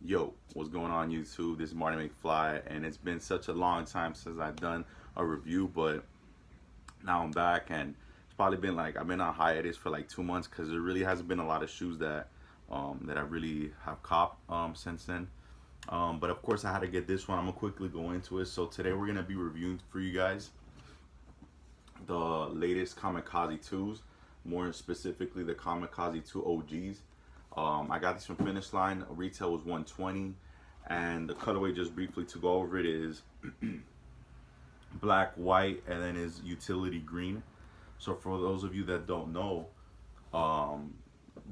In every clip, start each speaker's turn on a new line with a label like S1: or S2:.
S1: Yo, what's going on YouTube? This is Marty McFly, and it's been such a long time since I've done a review, but now I'm back, and it's probably been like I've been on hiatus for like 2 months because there really hasn't been a lot of shoes that I really have copped since then. But of course, I had to get this one. I'm gonna quickly go into it. So today we're gonna be reviewing for you guys the latest Kamikaze 2s, more specifically the Kamikaze 2 OGs. I got these from Finish Line. Retail was 120, and the colorway, just briefly to go over it, is black, white, and then is utility green. So for those of you that don't know,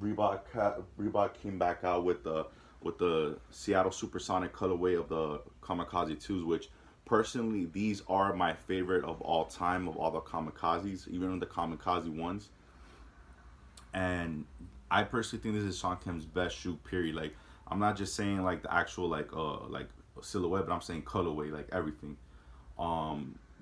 S1: Reebok came back out with the Seattle Supersonic colorway of the Kamikaze 2s, which personally these are my favorite of all time of all the Kamikazes, even the Kamikaze ones. And I personally think this is Shawn Kemp's best shoe, period. Like, I'm not just saying like the actual like silhouette, but I'm saying colorway, like everything.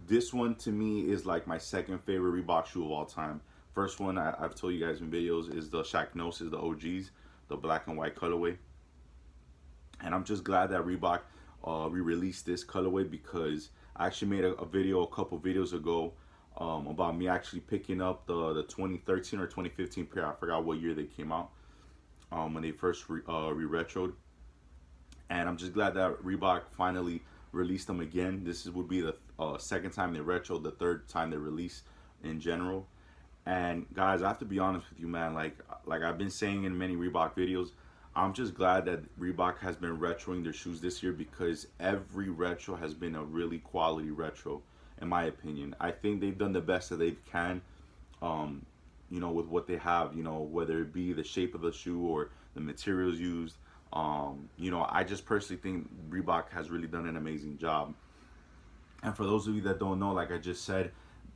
S1: This one to me is like my second favorite Reebok shoe of all time. First one I've told you guys in videos is the Shacknosis, the OGs, the black and white colorway. And I'm just glad that Reebok re-released this colorway, because I actually made a video a couple videos ago about me actually picking up the 2013 or 2015 pair. I forgot what year they came out, when they first re-retroed. And I'm just glad that Reebok finally released them again. This would be the second time they retroed, the third time they released in general. And guys, I have to be honest with you, man, like I've been saying in many Reebok videos, I'm just glad that Reebok has been retroing their shoes this year, because every retro has been a really quality retro, in my opinion. I think they've done the best that they can, you know, with what they have, you know, whether it be the shape of the shoe or the materials used. You know, I just personally think Reebok has really done an amazing job. And for those of you that don't know, like I just said,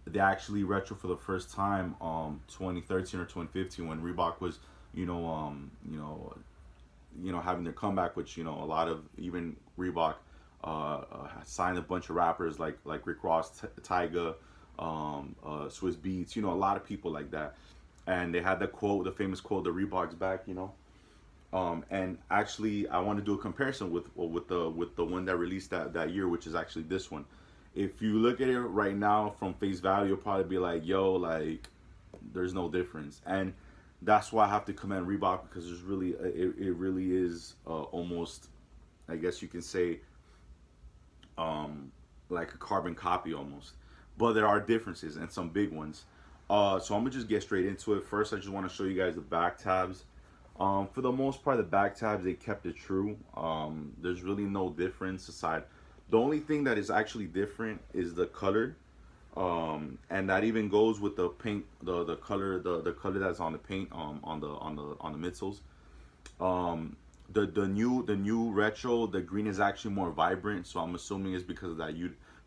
S1: they actually retro for the first time 2013 or 2015, when Reebok was, having their comeback, which, you know, a lot of, even Reebok signed a bunch of rappers like Rick Ross, Tyga, Swiss Beats, you know, a lot of people like that. And they had the quote, the famous quote, "The Reebok's back," you know. And actually, I want to do a comparison with the one that released that year, which is actually this one. If you look at it right now from face value, you'll probably be like, "Yo, like, there's no difference." And that's why I have to commend Reebok, because there's really, it really is almost, I guess you can say, like a carbon copy almost. But there are differences, and some big ones. So I'm gonna just get straight into it. First, I just want to show you guys the back tabs. For the most part, the back tabs, they kept it true. There's really no difference aside. The only thing that is actually different is the color. And that even goes with the paint, the color that's on the paint, on the midsoles. The new retro, the green is actually more vibrant, so I'm assuming it's because of that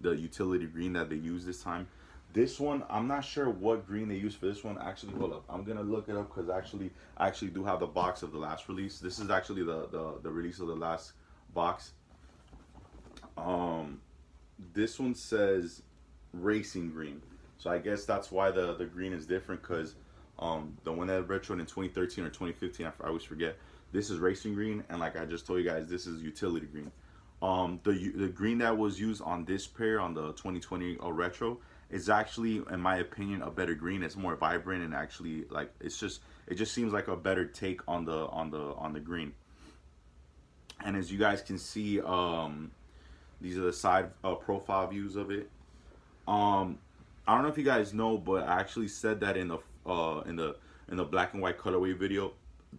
S1: the utility green that they use this time. This one, I'm not sure what green they use for this one. Actually, hold up, I'm gonna look it up, because I actually do have the box of the last release. This is actually the release of the last box. This one says racing green, so I guess that's why the green is different, because the one that retroed in 2013 or 2015, I always forget, this is racing green, and like I just told you guys, this is utility green. The green that was used on this pair, on the 2020 retro, is actually, in my opinion, a better green. It's more vibrant, and actually, like, it just seems like a better take on the green. And as you guys can see, these are the side profile views of it. I don't know if you guys know, but I actually said that in the black and white colorway video,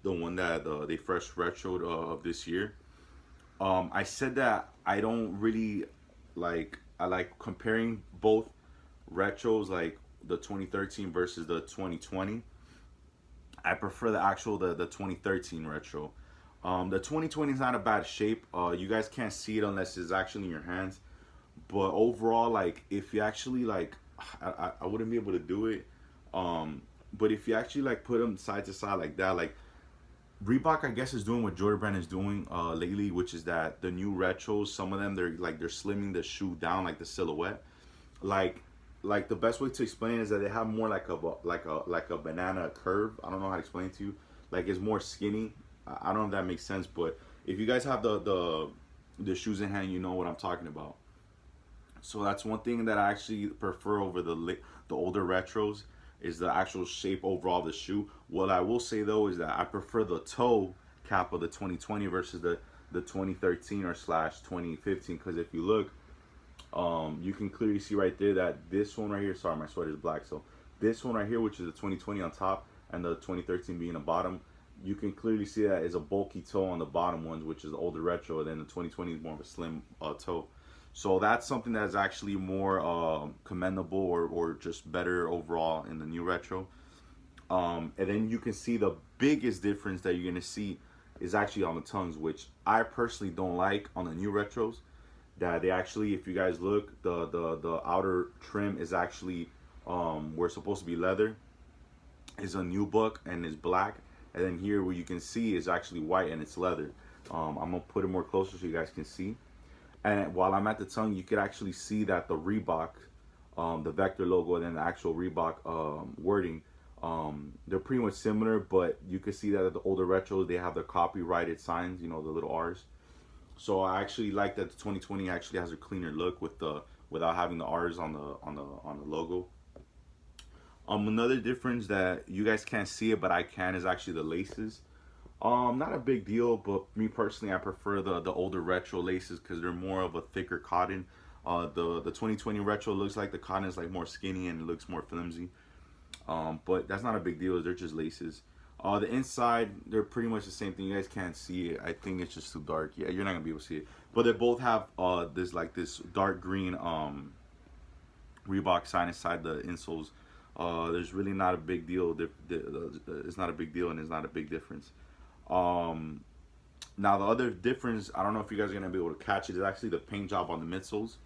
S1: the one that they first retroed of this year. I said that I don't really like, I like comparing both retros, like the 2013 versus the 2020. I prefer the 2013 retro. The 2020 is not a bad shape. You guys can't see it unless it's actually in your hands. But overall, like, if you actually, like, I wouldn't be able to do it. But if you actually, like, put them side to side like that, like, Reebok, I guess, is doing what Jordan Brand is doing lately, which is that the new retros, some of them, they're slimming the shoe down, like the silhouette. Like the best way to explain it is that they have more like a banana curve. I don't know how to explain it to you. Like, it's more skinny. I don't know if that makes sense, but If you guys have the shoes in hand, you know what I'm talking about. So that's one thing that I actually prefer over the older retros is the actual shape overall of the shoe. What I will say though is that I prefer the toe cap of the 2020 versus the 2013 or slash 2015, because if you look, you can clearly see right there that this one right here, sorry my sweater is black, so this one right here, which is the 2020 on top and the 2013 being the bottom, you can clearly see that is a bulky toe on the bottom ones, which is the older retro, and then the 2020 is more of a slim toe. So that's something that's actually more commendable, or just better overall in the new retro. And then you can see the biggest difference that you're gonna see is actually on the tongues, which I personally don't like on the new retros. That they actually, if you guys look, the outer trim is actually where it's supposed to be leather, is a new book and is black, and then here where you can see is actually white and it's leather. I'm gonna put it more closer so you guys can see. And while I'm at the tongue, you could actually see that the Reebok, the vector logo, and then the actual Reebok wording, they're pretty much similar, but you can see that at the older retros, they have the copyrighted signs, you know, the little R's. So I actually like that the 2020 actually has a cleaner look with without having the R's on the logo. Another difference that you guys can't see it, but I can, is actually the laces. Not a big deal, but me personally, I prefer the older retro laces because they're more of a thicker cotton. The 2020 retro looks like the cotton is like more skinny and it looks more flimsy. But that's not a big deal. They're just laces. The inside, they're pretty much the same thing. You guys can't see it. I think it's just too dark. Yeah, you're not gonna be able to see it. But they both have this dark green Reebok sign inside the insoles. There's really not a big deal. It's not a big deal, and it's not a big difference. Now the other difference, I don't know if you guys are gonna be able to catch it, is actually the paint job on the midsoles.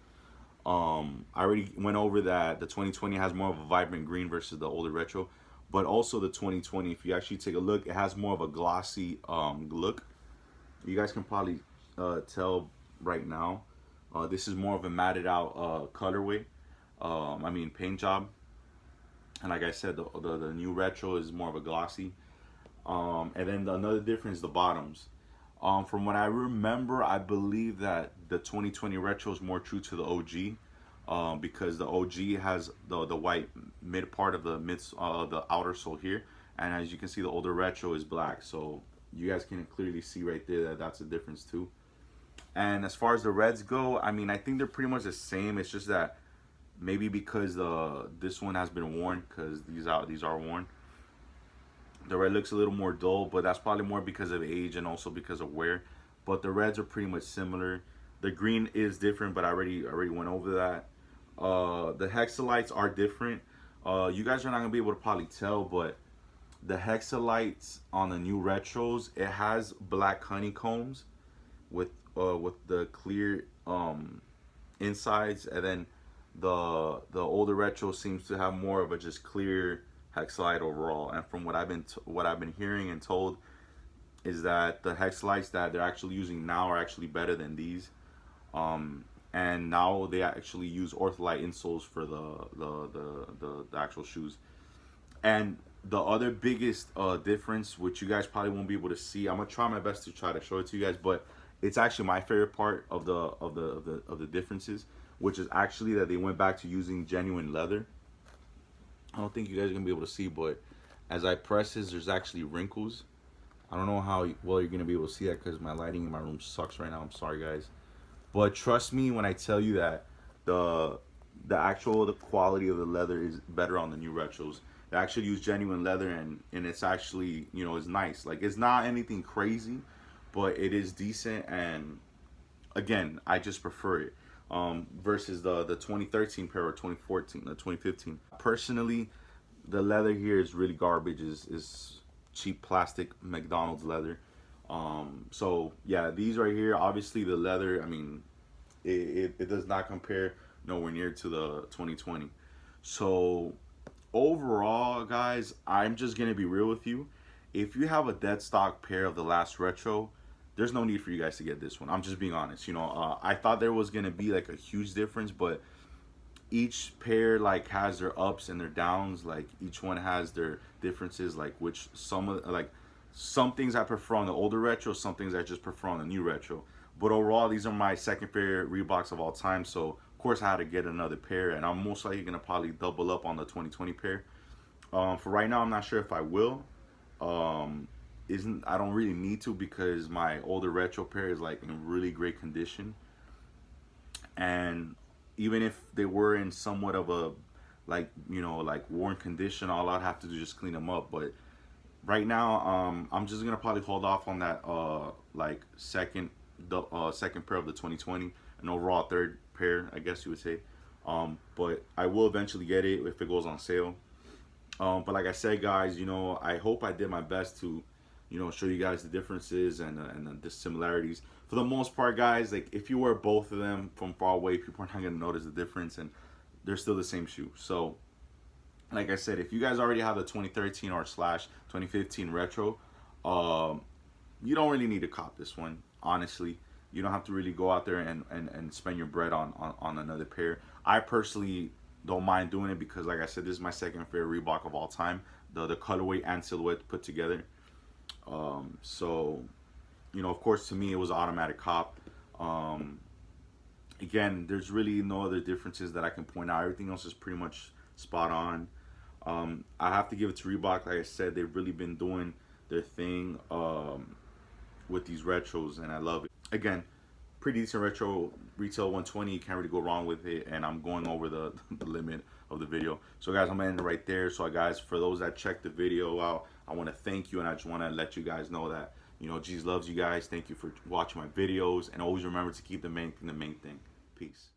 S1: I already went over that the 2020 has more of a vibrant green versus the older retro, but also the 2020, if you actually take a look, it has more of a glossy look. You guys can probably tell right now. This is more of a matted out colorway. I mean paint job. And like I said, the new retro is more of a glossy. And then another difference, the bottoms. From what I remember, I believe that the 2020 retro is more true to the OG, because the OG has the white mid part of the outer sole here, and as you can see, the older retro is black. So you guys can clearly see right there that that's a difference too. And as far as the reds go, I mean, I think they're pretty much the same. It's just that maybe because this one has been worn, because these are worn, the red looks a little more dull, but that's probably more because of age and also because of wear. But the reds are pretty much similar. The green is different, but I already went over that. The hexalights are different. You guys are not gonna be able to probably tell, but the hexalights on the new retros, it has black honeycombs with the clear insides, and then the older retro seems to have more of a just clear hexalite overall. And from what I've been hearing and told, is that the hexalights that they're actually using now are actually better than these. And now they actually use ortholite insoles for the actual shoes. And the other biggest difference, which you guys probably won't be able to see, I'm gonna try my best to try to show it to you guys, but it's actually my favorite part of the differences, which is actually that they went back to using genuine leather. I don't think you guys are gonna be able to see, but as I press this, there's actually wrinkles. I don't know how well you're gonna be able to see that because my lighting in my room sucks right now. I'm sorry, guys, but trust me when I tell you that the quality of the leather is better on the new retros. They actually use genuine leather, and it's actually, you know, it's nice. Like, it's not anything crazy, but it is decent. And again, I just prefer it versus the 2013 pair or 2014, the 2015. Personally, the leather here is really garbage. Is cheap plastic McDonald's leather. So yeah, these right here, obviously the leather, I mean, it does not compare nowhere near to the 2020. So overall, guys, I'm just gonna be real with you. If you have a dead stock pair of the last retro, there's no need for you guys to get this one. I'm just being honest. You know, I thought there was gonna be like a huge difference, but each pair like has their ups and their downs. Like each one has their differences. Like which some Some things I prefer on the older retro, some things I just prefer on the new retro. But overall, these are my second favorite Reeboks of all time. So of course I had to get another pair, and I'm most likely gonna probably double up on the 2020 pair. For right now, I'm not sure if I will. Isn't I don't really need to because my older retro pair is like in really great condition, and even if they were in somewhat of a like like worn condition, all I'd have to do is just clean them up. But right now, I'm just gonna probably hold off on that like second pair of the 2020, and overall third pair, I guess you would say. But I will eventually get it if it goes on sale. But like I said, guys, I hope I did my best to, show you guys the differences and the similarities. For the most part, guys, like if you wear both of them from far away, people are not gonna notice the difference, and they're still the same shoe. So, like I said, if you guys already have the 2013 or slash 2015 retro, you don't really need to cop this one. Honestly, you don't have to really go out there and spend your bread on another pair. I personally don't mind doing it because, like I said, this is my second favorite Reebok of all time. The colorway and silhouette put together. So, of course, to me, it was an automatic cop. Again, there's really no other differences that I can point out. Everything else is pretty much spot on. I have to give it to Reebok. Like I said, they've really been doing their thing with these retros, and I love it. Again, pretty decent retro, retail 120. You can't really go wrong with it, and I'm going over the limit of the video. So guys, I'm gonna end it right there. So guys, for those that checked the video out, I want to thank you, and I just want to let you guys know that Jesus loves you guys. Thank you for watching my videos, and always remember to keep the main thing the main thing. Peace.